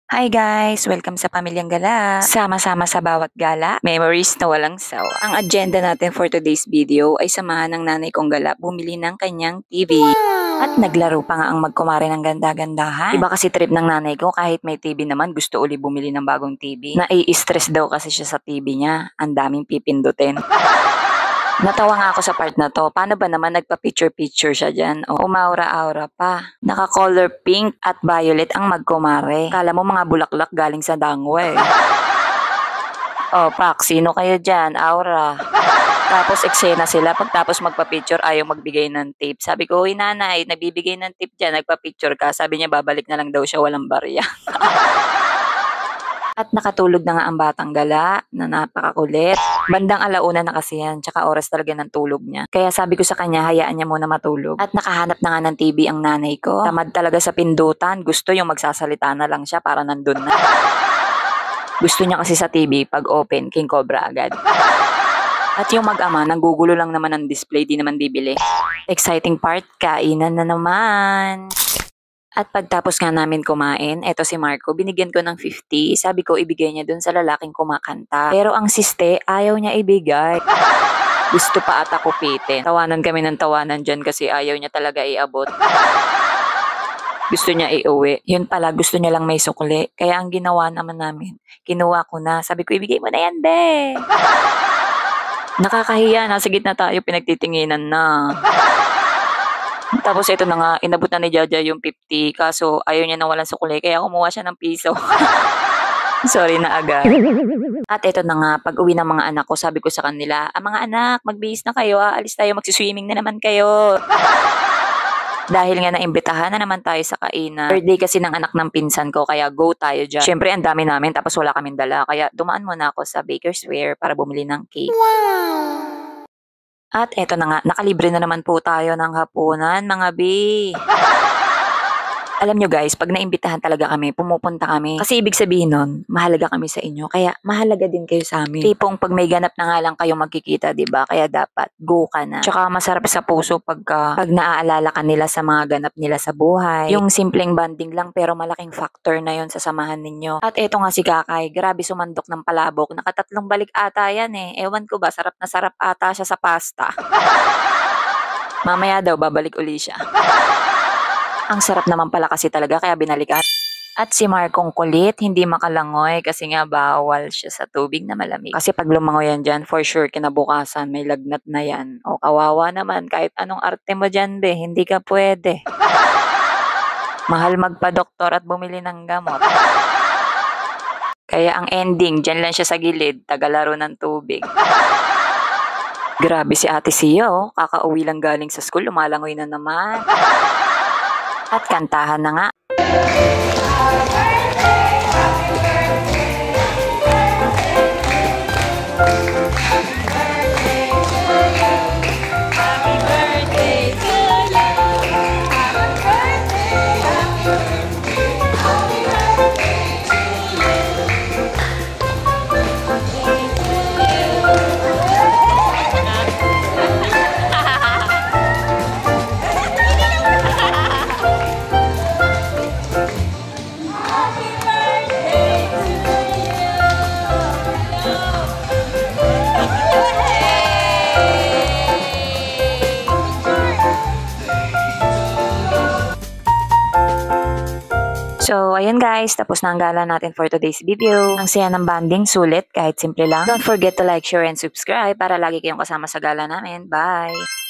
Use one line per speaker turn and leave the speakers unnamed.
Hi guys! Welcome sa Pamilyang Gala. Sama-sama sa bawat gala, memories na walang sawa. Ang agenda natin for today's video ay samahan ng nanay kong gala bumili ng kanyang TV. At naglaro pa nga ang magkumare ng ganda-gandahan. Iba kasi trip ng nanay ko, kahit may TV naman gusto uli bumili ng bagong TV. Nai-stress daw kasi siya sa TV niya. Ang daming pipindutin. Natawa nga ako sa part na to. Paano ba naman nagpa-picture-picture siya dyan? O umaura-aura pa. Naka-color pink at violet ang magkumare. Kala mo mga bulaklak galing sa dangwe. O, Pak, sino kayo dyan? Aura. Tapos eksena sila. Pagtapos magpa-picture, ayaw magbigay ng tip. Sabi ko, uy nanay, nagbibigay ng tip dyan. Nagpa-picture ka. Sabi niya, babalik na lang daw siya, walang barya. At nakatulog na nga ang batang gala na napakakulit. Bandang alauna na kasi yan, tsaka oras talaga ng tulog niya. Kaya sabi ko sa kanya, hayaan niya muna matulog. At nakahanap na nga ng TV ang nanay ko. Tamad talaga sa pindutan, gusto yung magsasalita na lang siya para nandun na. Gusto niya kasi sa TV, pag open, King Cobra agad. At yung mag-ama, nanggugulo lang naman ang display, di naman bibili. Exciting part, kainan na naman. At pagtapos nga namin kumain, eto si Marco, binigyan ko ng 50. Sabi ko ibigay niya dun sa lalaking kumakanta. Pero ang siste, ayaw niya ibigay. Gusto pa ata kupitin. Tawanan kami ng tawanan dyan kasi ayaw niya talaga iabot. Gusto niya iuwi. Yun pala, gusto niya lang may sukli. Kaya ang ginawa naman namin, kinuha ko na. Sabi ko, ibigay mo na yan, be. Nakakahiya, nasa gitna tayo, pinagtitinginan na. Tapos ito na nga, inabot na ni Jaja yung 50, kaso ayaw niya na walang sukli, kaya kumuha siya ng piso. Sorry na agad. At ito na nga, pag uwi ng mga anak ko, sabi ko sa kanila, mga anak, magbihis na kayo, aalis tayo, magsiswimming na naman kayo. Dahil nga naimbitahan na naman tayo sa kainan. Birthday kasi ng anak ng pinsan ko, kaya go tayo dyan. Siyempre, ang dami namin, tapos wala kaming dala, kaya dumaan muna ako sa Baker's Square para bumili ng cake. Wow! At eto na nga, nakalibre na naman po tayo ng hapunan, mga bi. Alam nyo guys, pag naimbitahan talaga kami, pumupunta kami. Kasi ibig sabihin nun, mahalaga kami sa inyo. Kaya mahalaga din kayo sa amin. Tipong pag may ganap na nga lang kayong magkikita, diba? Kaya dapat, go ka na. Tsaka masarap sa puso pag naaalala ka nila sa mga ganap nila sa buhay. Yung simpleng banding lang pero malaking factor na yon sa samahan ninyo. At eto nga si Kakay, grabe sumandok ng palabok. Nakatatlong balik ata yan eh. Ewan ko ba, sarap na sarap ata siya sa pasta. Mamaya daw, babalik uli siya. Ang sarap naman pala kasi talaga kaya binalikan. At si Marcong kulit, hindi makalangoy kasi nga bawal siya sa tubig na malamig. Kasi pag lumangoy yan dyan, for sure kinabukasan may lagnat na yan. O kawawa naman, kahit anong arte mo dyan be, hindi ka pwede. Mahal magpa-doktor at bumili ng gamot. Kaya ang ending, dyan lang siya sa gilid, tagalaro ng tubig. Grabe si Ate Sia, oh. Kakauwi lang galing sa school, lumalangoy na naman. At kantahan na nga. So, ayan guys, tapos na ang gala natin for today's video. Ang saya ng banding, sulit, kahit simple lang. Don't forget to like, share, and subscribe para lagi kayong kasama sa gala namin. Bye!